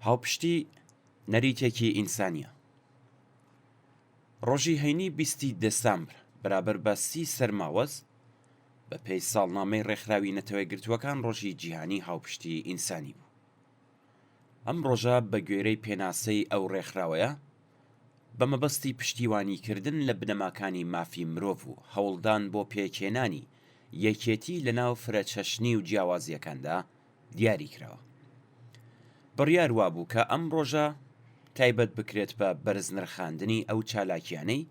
هاوپشتی نەریتێکی ئینسانیە. ڕۆژی هەینی 20 دەسامبر بەرابەر بە 30 سەرماوەست بە پێی ساڵنامەی ڕێکخراوی نەتەوەی گرتووەکان ڕۆژی جیهانی هاوپشتی ئینسانی بوو. ئەم ڕۆژە بە گوێرەی پێناسەی ئەو ڕێکخراوەیە بە مەبەستی پشتیوانیکردن لە بنەماکانی مافی مرۆڤ و هەوڵدان بۆ پێکێنانی یەکێتی لەناو فرەچەشنی و جیاوازیەکاندا دیاری کراوە. بڕیار وابوو کە ئەم ڕۆژە تایبەت بکرێت بە بەرزنرخاندنی ئەو چالاکیانەی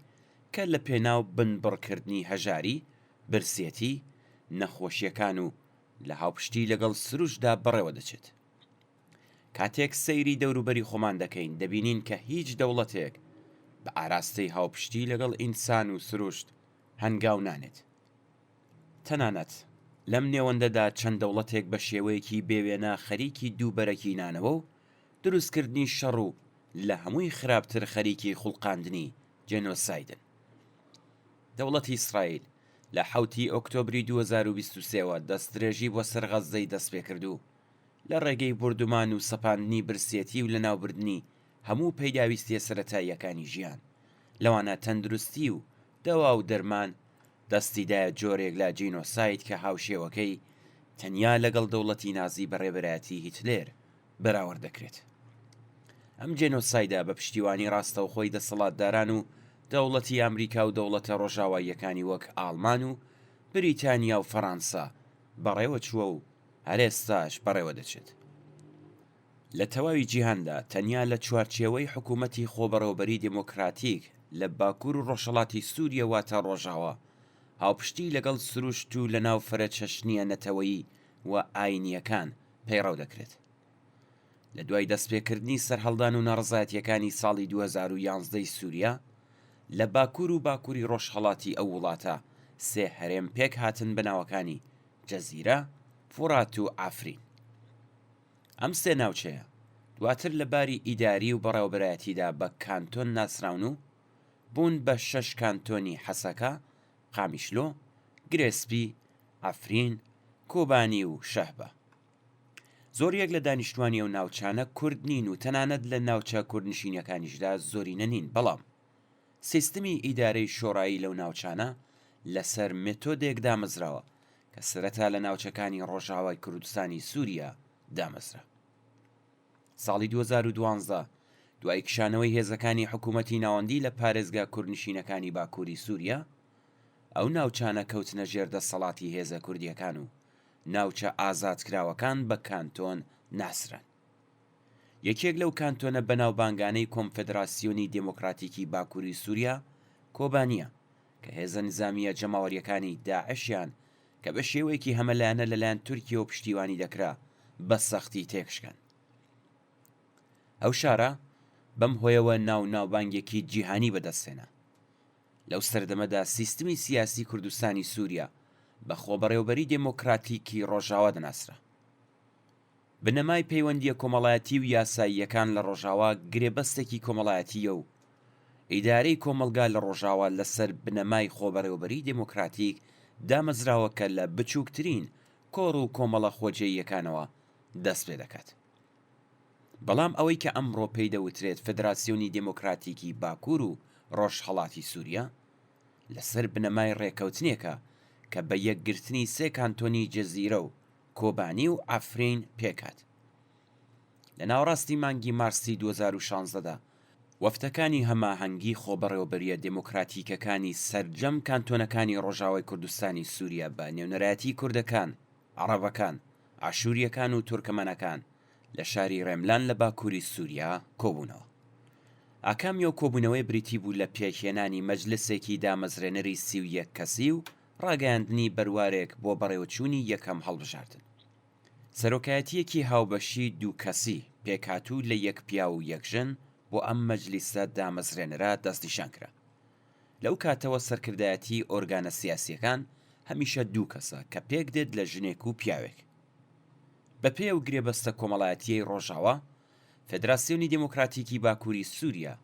کە لە پێناو بنبڕکردنی هەژاری، برسێتی، نەخۆشیەکان و لە هاوپشتی لەگەڵ سروشدا بەڕێوە دەچێت. کاتێک سەیری دەوروبەری خۆمان دەکەین دەبینین کە هیچ دەوڵەتێک بە ئاراستەی هاوپشتی لەگەڵ ئینسان و سروشت هەنگاو نانێت. تەنانەت لەم نێوەندەدا چەند دەوڵەتێک بە شێوەیەکی بێوێنە خەریکی دووبەرەکی نانەوە و دروستکردنی شەڕ و لە هەمووی خراپتر خەریکی خوڵقاندنی جێنۆسایدن. دەوڵەتی ئیسرائیل لە 7 ئۆکتۆبری 2023ەوە دەستدرێژی بۆ سەر غەزەی دەست پێ کردو لە ڕێگەی بردومان و سەپاندنی برسێتی و لەناوبردنی هەموو پەیداویستیە سەرەتاییەکانی ژیان، لەوانە تەندروستی و دەوا و دەرمان دەستیدایە جۆرێک لە جینۆساید کە هاوشێوەکەی تەنیا لەگەڵ دەوڵەتی نازی بەڕێوەبەرایەتی هیتلێر بەراوردەکرێت. ئەم جێنۆسایدا بە پشتیوانی ڕاستەوخۆی دەسەڵاتداران و دەوڵەتی ئەمریکا و دەوڵەتە ڕۆژاواییەکانی وەک ئاڵمان و بریتانیا و فەڕەنسا بەڕێوە چووە و هەرێستاش بەڕێوە دەچێت. لە تەواوی جیهاندا تەنیا لە چوارچێوەی حکوومەتی خۆبەڕێوەبەری دموکراتیک لە باکوور و ڕۆژهەڵاتی سووریە واتە ڕۆژاوە هاوپشتی لەگەڵ سروشت و لەناو فرەچەشنیە نەتەوەیی و ئاینیەکان پەیڕەو دەکرێت. لە دوای دەستپێکردنی سەرهەڵدان و ناڕزایەتیەکانی ساڵی 2011 سووریا لە باکوور و باکووری ڕۆژهەڵاتی ئەو وڵاتە سێ هەرێم پێک هاتن بەناوەکانی جەزیرە، فورات و ئافرین. ئەم سێ ناوچەیە دواتر لە باری ئیداری و بەڕێوەبەرایەتیدا بە کانتۆن ناسراون و بوون بە 6 کانتۆنی حەسەکە، قامیشلۆ، گرێسپی، ئەفرین، کۆبانی و شەهبە. زۆریەک لە دانیشتوانی ئەو ناوچانە کورد نین و تەنانەت لە ناوچە کوردنشینەکانیشدا زۆرینە نین، بەڵام سیستمی ئیدارەی شۆڕایی لەو ناوچانە لەسەر مێتۆدێک دامەزراوە کە سەرەتا لە ناوچەکانی ڕۆژاوای کوردستانی سووریا دامەزرا. ساڵی 2012 دوای کشانەوەی هێزەکانی حکوومەتی ناوەندی لە پارێزگا کوردنشینەکانی باکووری سووریا، ئەو ناوچانە کەوتنە ژێر دەسەڵاتی هێزە کوردیەکان و ناوچە ئازادکراوەکان بە کانتۆن ناسران. یەکێک لەو کانتۆنە بەناوبانگانەی کۆنفێدراسیۆنی دموکراتیکی باکووری سووریا کۆبانیە کە هێزە نظامیە جەماوەریەکانی داعشیان کە بە شێوەیەکی هەمەلایەنە لەلایەن تورکیا و پشتیوانی دەکرا بە سەختی تێکشکان. ئەو شارە بەم هۆیەوە ناوبانگێکی جیهانی بەدەستێنا. لەو سەردەمەدا سیستمی سیاسی کوردستانی سووریا بە خۆبەڕێوەبەری دموکراتیکی ڕۆژاوا دەناسرا. بنەمای پەیوەندیە کۆمەڵایەتی و یاساییەکان لە ڕۆژاوا گرێبەستێکی کۆمەڵایەتیە و ئیدارەی کۆمەلگا لە ڕۆژاوا لەسەر بنەمای خۆبەڕێوەبەری دموکراتیک دامەزراوە کە لە بچووکترین کۆڕ و کۆمەڵە خۆجێیەکانەوە دەست پێ دەکات. بەڵام ئەوەی کە ئەمڕۆ پێی دەوترێت فێدراسیۆنی دموکراتیکی باکوور و ڕۆژهەڵاتی سووریا لەسەر بنەمای ڕێکەوتنێکە کە بە یەکگرتنی سێ کانتۆنی جەزیرە و کۆبانی و ئافرین پێکات. لە ناوەڕاستی مانگی مارسی 2016دا وەفتەکانی هەماهەنگی خۆبەڕێوەبەریە دموکراتیکەکانی سەرجەم کانتۆنەکانی ڕۆژاوای کوردستانی سووریا بە نێونەرایەتی کوردەکان، عەرەبەکان، ئاشوریەکان و تورکمەنەکان لە شاری ڕێملان لە باکووری سووریا کۆبوونەوە. ئاکامیۆ کۆبوونەوەی بریتی بوو لە پێکهێنانی مەجلسێکی دامەزرێنەری 31 کەسی و ڕاگەیاندنی بەروارێک بۆ بەڕێوەچوونی یەکەم هەڵبژاردن. سەرۆکایەتیەکی هاوبەشی 2 کەسی پێکهاتوو لە یەک پیا و یەک ژن بۆ ئەم مەجلیسە دامەزرێنەرە دەستنیشان کرا. لەو کاتەوە سەرکردایەتی ئۆرگانە سیاسیەکان هەمیشە 2 کەسە کە پێک دێت لە ژنێک و پیاوێک. بە پێ و گرێبەستە کۆمەڵایەتیەی ڕۆژاوا، فێدراسیۆنی دموکراتیکی باکووری سووریا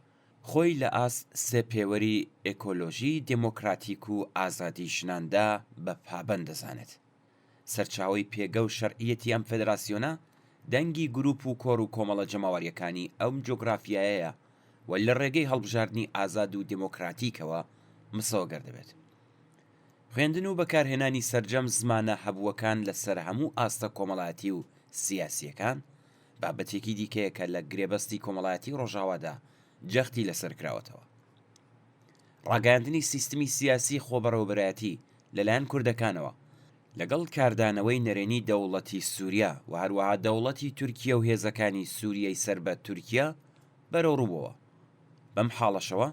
خۆی لە ئاست سێ پێوەری ئێکۆلۆژی دموکراتیک و ئازادی ژناندا بە پابەند دەزانێت. سەرچاوەی پێگە و شەرعیەتی ئەم فێدراسیۆنە دەنگی گروپ و کۆڕ و کۆمەڵە جەماوەریەکانی ئەم جۆگرافیایەیە و لە ڕێگەی هەڵبژاردننی ئازاد و دموکراتیکەوە مسەوەگەر دەبێت. خوێندن و بەکارهێنانی سەرجەم زمانە هەبووەکان لەسەر هەموو ئاستە کۆمەڵایەتی و سیاسیەکان بابەتێکی دیکەیە کە لە گرێبەستی کۆمەڵایەتی ڕۆژاوادا جەختی لەسەر کراوەتەوە. ڕاگەاندنی سیستمی سیاسی خۆبەڕێوەبەرایەتی لەلایەن کوردەکانەوە لەگەڵ کاردانەوەی نەرێنی دەوڵەتی سووریا و هەروەها دەوڵەتی تورکیە و هێزەکانی سووریای سەر بە تورکیا بەرەو ڕووبەوە. بەم حاڵەشەوە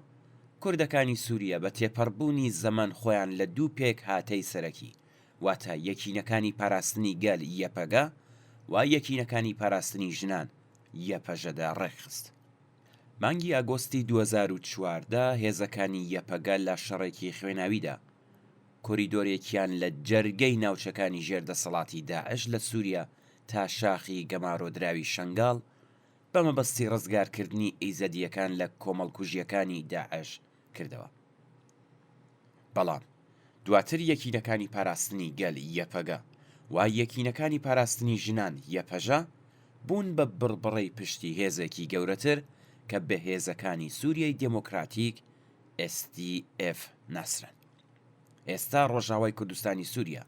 کوردەکانی سووریا بە تێپەڕبوونی زەمان خۆیان لە دوو پێک هاتەی سەرەکی واتە یەکینەکانی پاراستنی گەل یەپەگا و یەکینەکانی پاراستنی ژنان یەپەژەدا ڕێکخست. مانگی ئاگۆستی 2014 هێزەکانی یەپەگا لە شەڕێکی خوێناویدا کۆریدۆرێکیان لە جەرگەی ناوچەکانی ژێردەسەڵاتی داعش لە سووریا تا شاخی گەمارۆدراوی شەنگاڵ بەمەبەستی ڕزگارکردنی ئیزەدیەکان لە کۆمەڵکوژیەکانی داعش کردەوە. بەڵام دواتر یەکینەکانی پاراستنی گەل یەپەگا و یەکینەکانی پاراستنی ژنان یەپەژە بوون بە بڕبڕەی پشتی هێزێکی گەورەتر کە بە هێزەکانی سووریای دموکراتیک SDF ناسرن. ئێستا ڕۆژاوای کوردستانی سووریا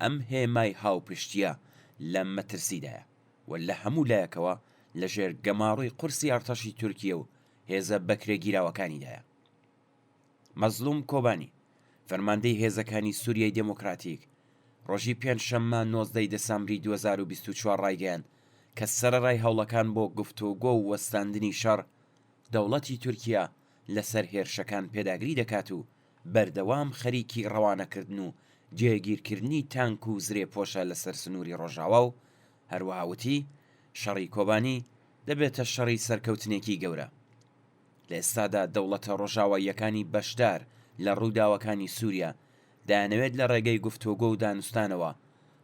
ئەم هێمای هاوپشتیە لە مەترسیدایە و لە هەموو لایەکەوە لەژێر گەماڕووی قورسی ئەرتەشی تورکیە و هێزە بەکرێگیراوەکانیدایە. مەزلوم کۆبانی فەرماندەی هێزەکانی سووریای دموکراتیک ڕۆژی پێنجشەممە 19 دەسەمبری 2024 ڕایگەیاند کە سەرەڕای هەوڵەکان بۆ گفتوگۆ و وەستاندنی شەڕ دەوڵەتی تورکیا لەسەر هێرشەکان پێداگری دەکات و بەردەوام خەریکی ڕەوانەکردن و جێگیرکردنی تانک و زرێ پۆشە لەسەر سنووری ڕۆژاوا و هەروەهاوتی شەڕی کۆبانی دەبێتە شەڕی سەرکەوتنێکی گەورە. لە ئێستادا دەوڵەتە ڕۆژاواییەکانی بەشدار لە ڕووداوەکانی سووریا دایانەوێت لە ڕێگەی گفتوگۆ و دانوستانەوە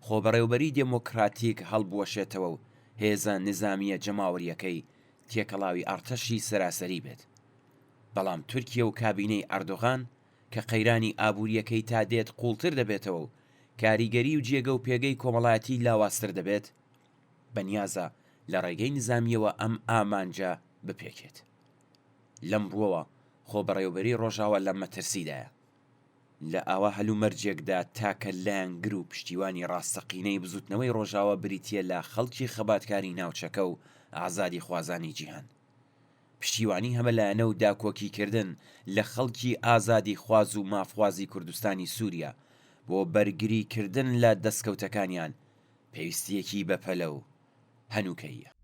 خۆبەڕێوەبەری دموکراتیک هەڵبوەشێتەوە و هێزە نظامیە جەماوەریەکەی تێکەڵاوی ئەرتەشی سەراسەری بێت. بەڵام تورکیا و کابینەی ئەردۆغان کە قەیرانی ئابوووریەکەی تا دێت قوڵتر دەبێتەوە و کاریگەری و جێگە و پێگەی کۆمەڵایەتی لاوااستر دەبێت بەنیازە لە ڕێگەی نظامیەوە ئەم ئامانجە بپێکێت. لەم ڕووەوە خۆبەڕێوەبەری ڕۆژاوە لە مەترسیدایە. لە ئاوا هەلومەرجێکدا تاکە لایەنگر و پشتیوانی ڕاستەقینەی بزوتنەوەی ڕۆژاوە بریتیە لە خەڵکی خەباتکاری ناوچەکە و ئازادی خوازانی جیهان. پشتیوانی هەمەلایەنە و داکۆکیکردن لە خەڵکی ئازادی خواز و مافوازی کوردستانی سووریا بۆ بەرگریکردن لە دەستکەوتەکانیان پێویستیەکی بەپەلە و هەنووکەیە.